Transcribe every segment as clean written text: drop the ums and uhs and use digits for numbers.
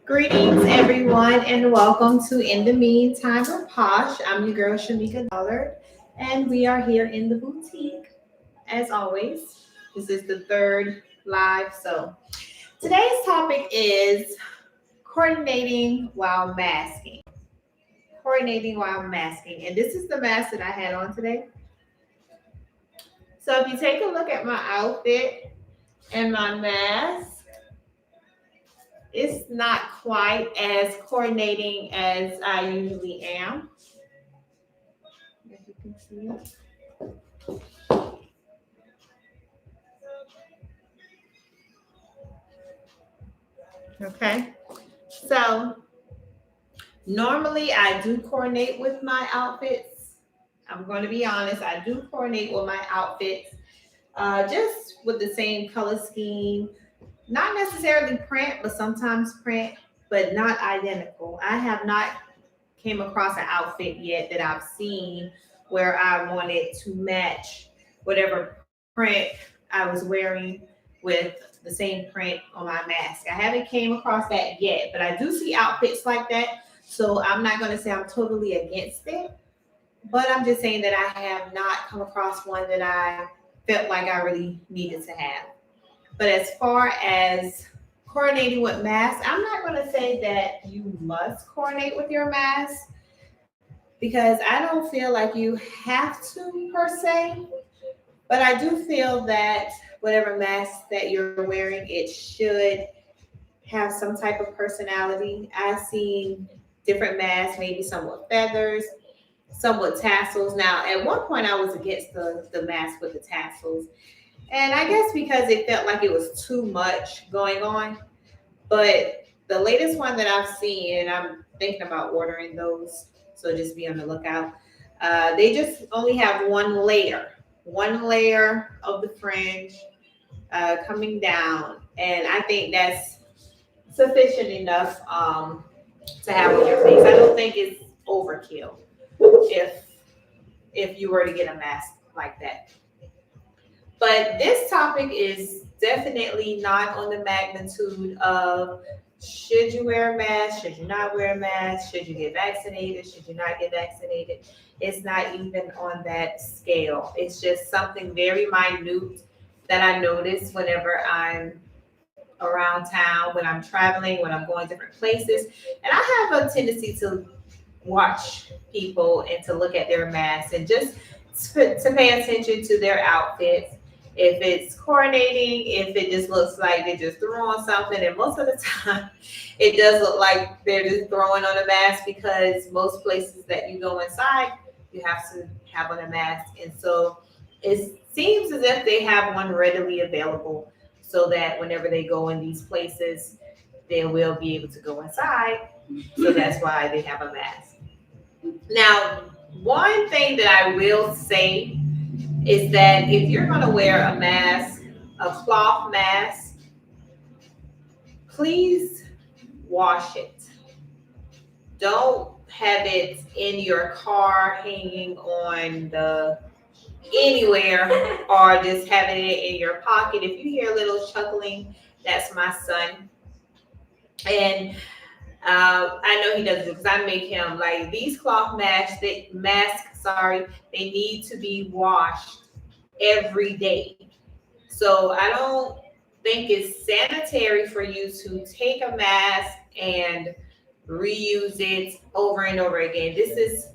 Greetings, everyone, and welcome to In the Meantime with Posh. I'm your girl, Shamika Dollard, and we are here in the boutique as always. This is the third live. So, today's topic is coordinating while masking. Coordinating while masking. And this is the mask that I had on today. So, if you take a look at my outfit and my mask, it's not quite as coordinating as I usually am. If you can see it. Okay. So normally I do coordinate with my outfits. I'm going to be honest, I do coordinate with my outfits, just with the same color scheme. Not necessarily print, but sometimes print, but not identical. I have not came across an outfit yet that I've seen where I wanted to match whatever print I was wearing with the same print on my mask. I haven't came across that yet, but I do see outfits like that. So I'm not going to say I'm totally against it, but I'm just saying that I have not come across one that I felt like I really needed to have. But as far as coordinating with masks, I'm not going to say that you must coordinate with your mask because I don't feel like you have to per se, but I do feel that whatever mask that you're wearing, it should have some type of personality. I've seen different masks, maybe some with feathers, some with tassels. Now, at one point, I was against the mask with the tassels, and I guess because it felt like it was too much going on. But the latest one that I've seen, and I'm thinking about ordering those, so just be on the lookout. They just only have one layer of the fringe coming down, and I think that's sufficient enough to have on your face. I don't think it's overkill if if you were to get a mask like that. But this topic is definitely not on the magnitude of should you wear a mask, should you not wear a mask, should you get vaccinated, should you not get vaccinated. It's not even on that scale. It's just something very minute that I notice whenever I'm around town, when I'm traveling, when I'm going different places. And I have a tendency to watch people and to look at their masks and just to pay attention to their outfits. If it's coordinating, if it just looks like they just threw on something, and most of the time it does look like they're just throwing on a mask because most places that you go inside, you have to have on a mask. And so it seems as if they have one readily available so that whenever they go in these places, they will be able to go inside. So that's why they have a mask. Now, one thing that I will say is that if you're going to wear a mask, a cloth mask, please wash it. Don't have it in your car hanging on the anywhere or just having it in your pocket. If you hear a little chuckling, that's my son. And I know he does it because I make him like these cloth masks, sorry, they need to be washed every day. So I don't think it's sanitary for you to take a mask and reuse it over and over again. This is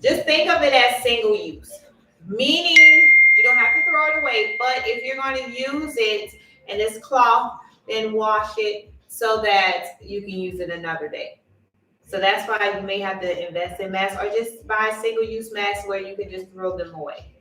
just think of it as single use, meaning you don't have to throw it away. But if you're going to use it and it's cloth, then wash it so that you can use it another day. So that's why you may have to invest in masks or just buy single use masks where you can just throw them away.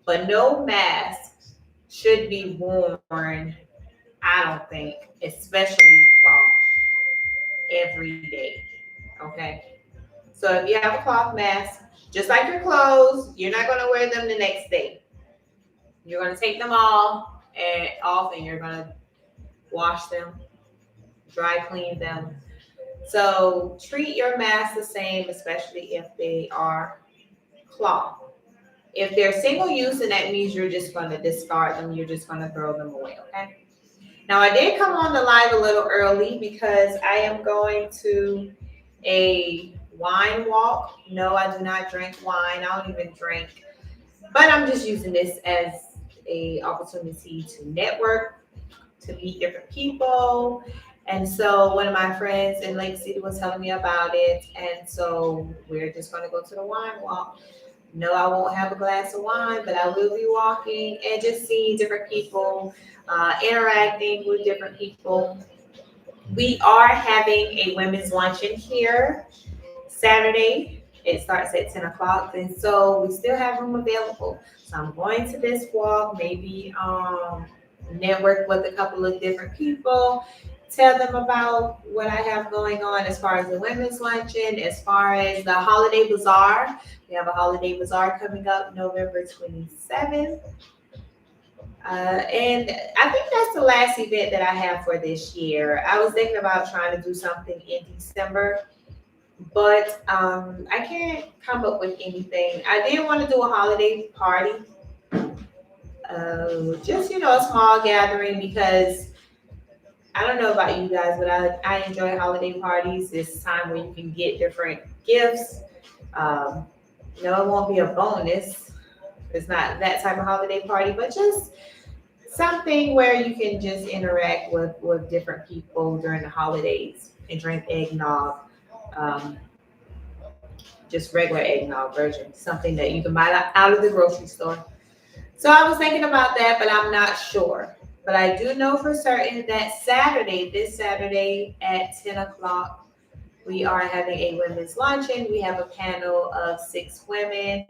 But no mask should be worn, I don't think, especially cloth, every day. Okay. So if you have a cloth mask, just like your clothes, you're not going to wear them the next day. You're going to take them all and off and you're going to wash them, dry clean them. So treat your masks the same, especially if they are cloth. If they're single use, then that means you're just going to discard them. You're just going to throw them away. Okay. Now, I did come on the live a little early because I am going to a wine walk. No, I do not drink wine. I don't even drink, but I'm just using this as a opportunity to network, to meet different people. And so one of my friends in Lake City was telling me about it. And so we're just going to go to the wine walk. No, I won't have a glass of wine, but I will be walking and just seeing different people, interacting with different people. We are having a women's luncheon here Saturday. It starts at 10 o'clock. And so we still have room available. So I'm going to this walk, maybe network with a couple of different people, tell them about what I have going on as far as the women's luncheon, as far as the holiday bazaar. We have a holiday bazaar coming up November 27th. And I think that's the last event that I have for this year. I was thinking about trying to do something in December, but I can't come up with anything. I did want to do a holiday party, just a small gathering because I don't know about you guys, but I enjoy holiday parties. It's time where you can get different gifts. Um, no, it won't be a bonus. It's not that type of holiday party, but just something where you can just interact with different people during the holidays and drink eggnog. Um, just regular eggnog version, something that you can buy out of the grocery store. So I was thinking about that, but I'm not sure. But I do know for certain that this Saturday at 10 o'clock, we are having a women's luncheon. We have a panel of 6 women.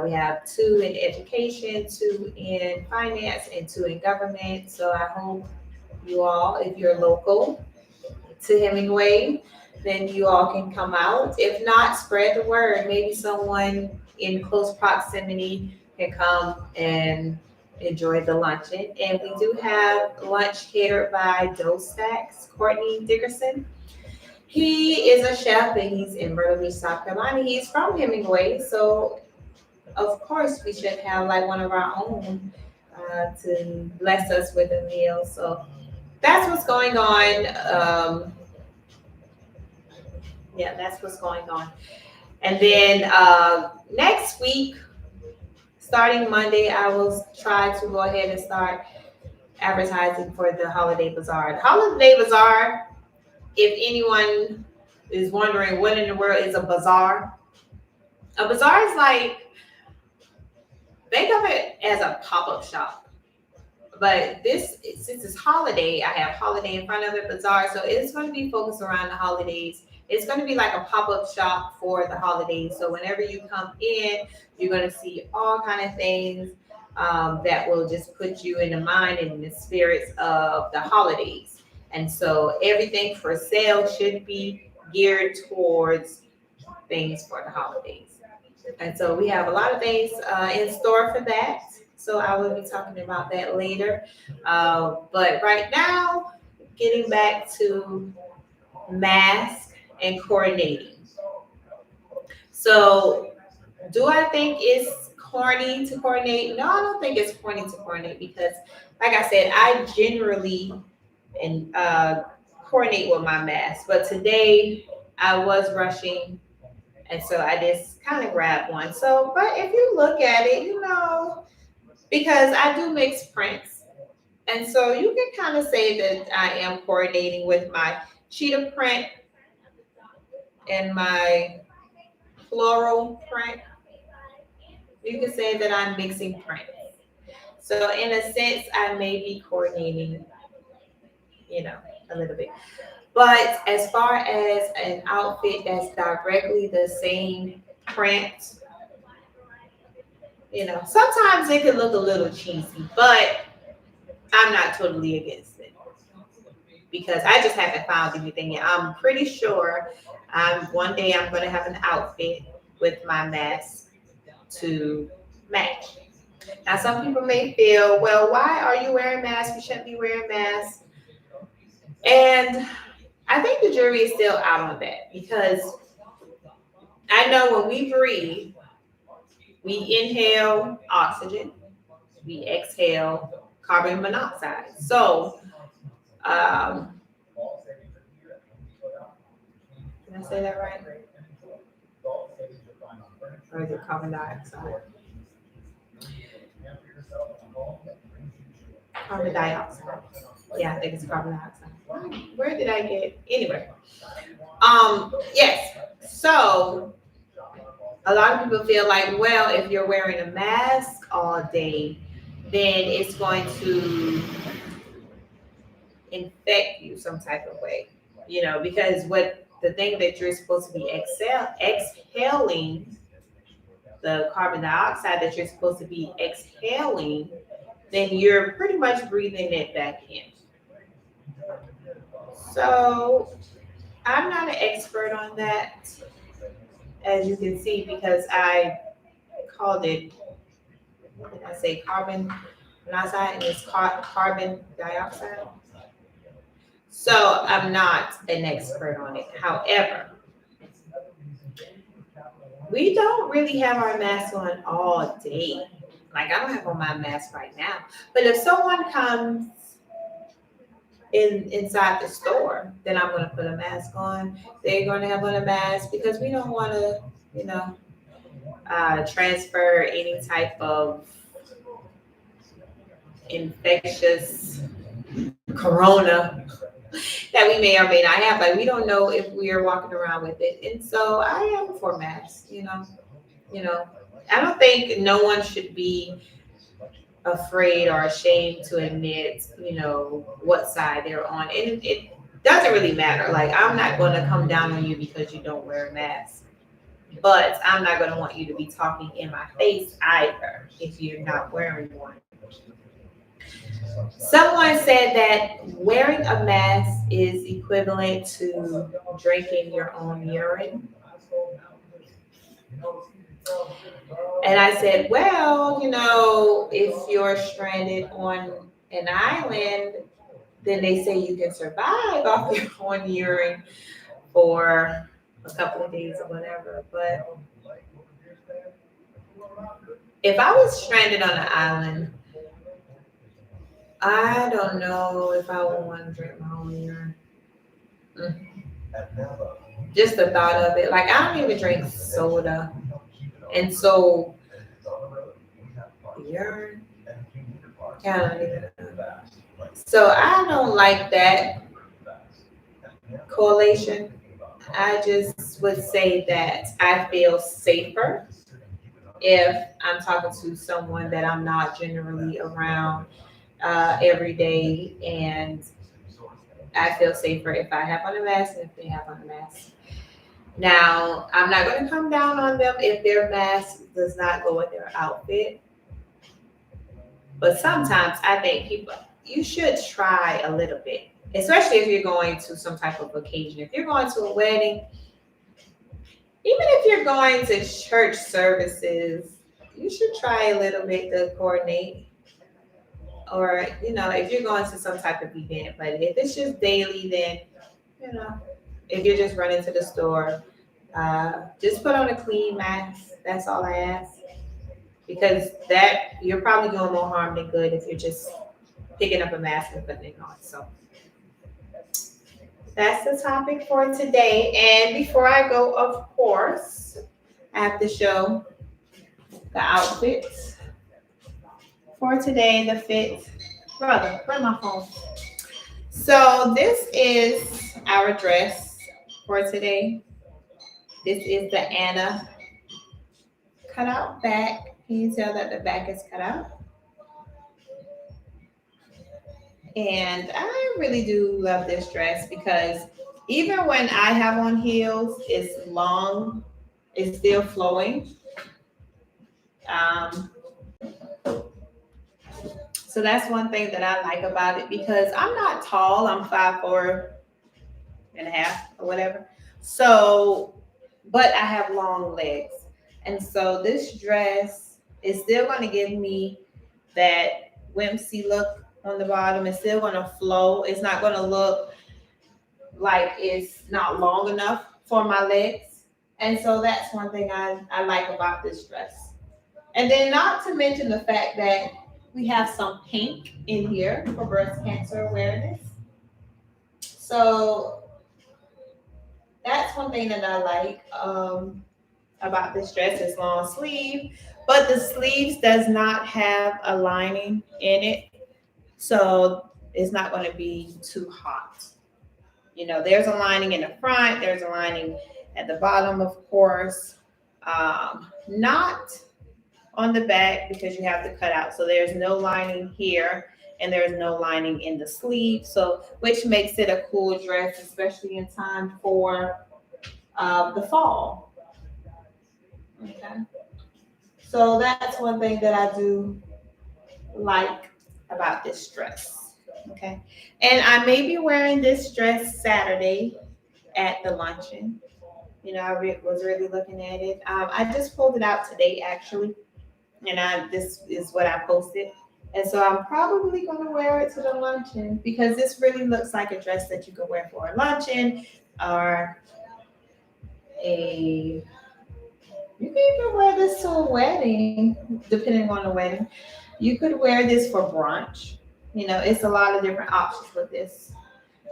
We have 2 in education, 2 in finance, and 2 in government. So I hope you all, if you're local to Hemingway, then you all can come out. If not, spread the word. Maybe someone in close proximity can come and enjoy the luncheon. And we do have lunch catered by Dough Stacks, Courtney Dickerson. He is a chef and he's in Myrtle Beach, South Carolina. He's from Hemingway, so of course we should have like one of our own to bless us with a meal. So that's what's going on. Yeah, that's what's going on. And then next week, starting Monday, I will try to go ahead and start advertising for the Holiday Bazaar. The Holiday Bazaar, if anyone is wondering what in the world is a bazaar is like, think of it as a pop-up shop. But since it's holiday, I have holiday in front of it, bazaar. So it's going to be focused around the holidays. It's going to be like a pop-up shop for the holidays. So whenever you come in, you're going to see all kind of things that will just put you in the mind and in the spirits of the holidays. And so everything for sale should be geared towards things for the holidays. And so we have a lot of things in store for that. So I will be talking about that later. But right now, getting back to mask and coordinating. So do I think it's corny to coordinate? No, I don't think it's corny to coordinate because, like I said, I generally coordinate with my mask. But today I was rushing, and so I just kind of grabbed one. So, but if you look at it, because I do mix prints. And so you can kind of say that I am coordinating with my cheetah print and my floral print. You can say that I'm mixing prints. So in a sense, I may be coordinating, a little bit. But as far as an outfit that's directly the same print, sometimes it can look a little cheesy, but I'm not totally against it because I just haven't found anything yet. I'm pretty sure one day I'm going to have an outfit with my mask to match. Now, some people may feel, well, why are you wearing masks? You shouldn't be wearing masks. And I think the jury is still out on that because I know when we breathe, we inhale oxygen, we exhale carbon monoxide. So Did I say that right? Or is it carbon dioxide? Carbon dioxide. Yeah, I think it's carbon dioxide. Where did I get? Anyway. Yes. So a lot of people feel like, well, if you're wearing a mask all day, then it's going to infect you some type of way, because what the thing that you're supposed to be exhaling, the carbon dioxide that you're supposed to be exhaling, then you're pretty much breathing it back in. So I'm not an expert on that, as you can see, because I called it, what did I say, carbon monoxide, and it's carbon dioxide. So I'm not an expert on it. However, we don't really have our mask on all day. Like, I don't have on my mask right now. But if someone comes inside the store, then I'm going to put a mask on. They're going to have on a mask because we don't want to, transfer any type of infectious corona that we may or may not have. Like, we don't know if we are walking around with it. And so I am for masks, I don't think no one should be afraid or ashamed to admit, what side they're on. And it doesn't really matter. Like, I'm not going to come down on you because you don't wear a mask. But I'm not going to want you to be talking in my face either if you're not wearing one. Someone said that wearing a mask is equivalent to drinking your own urine. And I said, well, if you're stranded on an island, then they say you can survive off your own urine for a couple of days or whatever. But if I was stranded on an island, I don't know if I would want to drink my own urine. Just the thought of it. Like, I don't even drink soda. And so, urine, kind of even. So I don't like that correlation. I just would say that I feel safer if I'm talking to someone that I'm not generally around every day, and I feel safer if I have on a mask and if they have on a mask. Now, I'm not going to come down on them if their mask does not go with their outfit. But sometimes I think you should try a little bit, especially if you're going to some type of occasion. If you're going to a wedding, even if you're going to church services, you should try a little bit to coordinate. Or, if you're going to some type of event. But if it's just daily, then, if you're just running to the store, just put on a clean mask. That's all I ask. Because that, you're probably doing more harm than good if you're just picking up a mask and putting it on. So that's the topic for today. And before I go, of course, I have to show the outfits for today, the fit. Brother, where's my phone? So this is our dress for today. This is the Anna cutout back. Can you tell that the back is cut out? And I really do love this dress because even when I have on heels, it's long, it's still flowing. So that's one thing that I like about it because I'm not tall. I'm 5'4" and a half or whatever. So, but I have long legs. And so this dress is still going to give me that wimpsy look on the bottom. It's still going to flow. It's not going to look like it's not long enough for my legs. And so that's one thing I like about this dress. And then not to mention the fact that we have some pink in here for breast cancer awareness. So that's one thing that I like about this dress. It's long sleeve, but the sleeves does not have a lining in it, so it's not going to be too hot. You know, there's a lining in the front, there's a lining at the bottom, of course. Not on the back because you have to cut out. So there's no lining here and there's no lining in the sleeve. So which makes it a cool dress, especially in time for the fall. Okay. So that's one thing that I do like about this dress. Okay. And I may be wearing this dress Saturday at the luncheon. You know, was really looking at it. I just pulled it out today, actually, and this is what I posted. And so I'm probably going to wear it to the luncheon because this really looks like a dress that you could wear for a luncheon or a. You can even wear this to a wedding, depending on the wedding. You could wear this for brunch. You know, it's a lot of different options with this.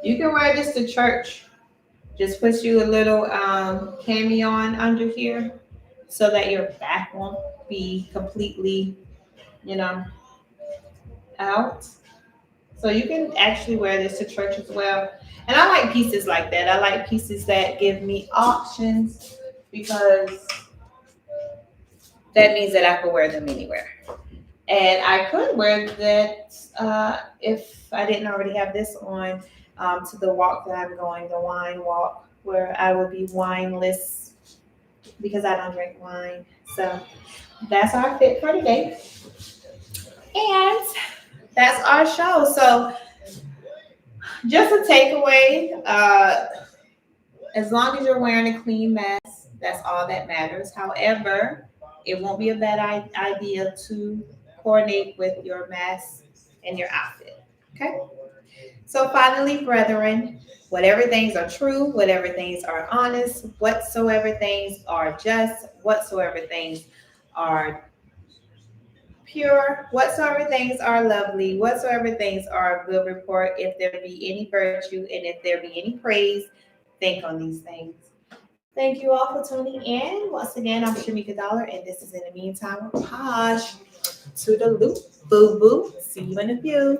You can wear this to church. Just put you a little cami on under here so that your back won't be completely, you know, out. So you can actually wear this to church as well. And I like pieces like that. I like pieces that give me options because that means that I could wear them anywhere. And I could wear that if I didn't already have this on to the walk that I'm going, the wine walk, where I will be wineless because I don't drink wine. So that's our fit for today. And that's our show. So just a takeaway, as long as you're wearing a clean mask, that's all that matters. However, it won't be a bad idea to coordinate with your mask and your outfit. Okay? So finally, brethren, whatever things are true, whatever things are honest, whatsoever things are just, whatsoever things are pure, whatsoever things are lovely, whatsoever things are of good report, if there be any virtue and if there be any praise, think on these things. Thank you all for tuning in. Once again, I'm Shamika Dollar, and this is In the Meantime with Posh. To the loop, boo boo. See you in a few.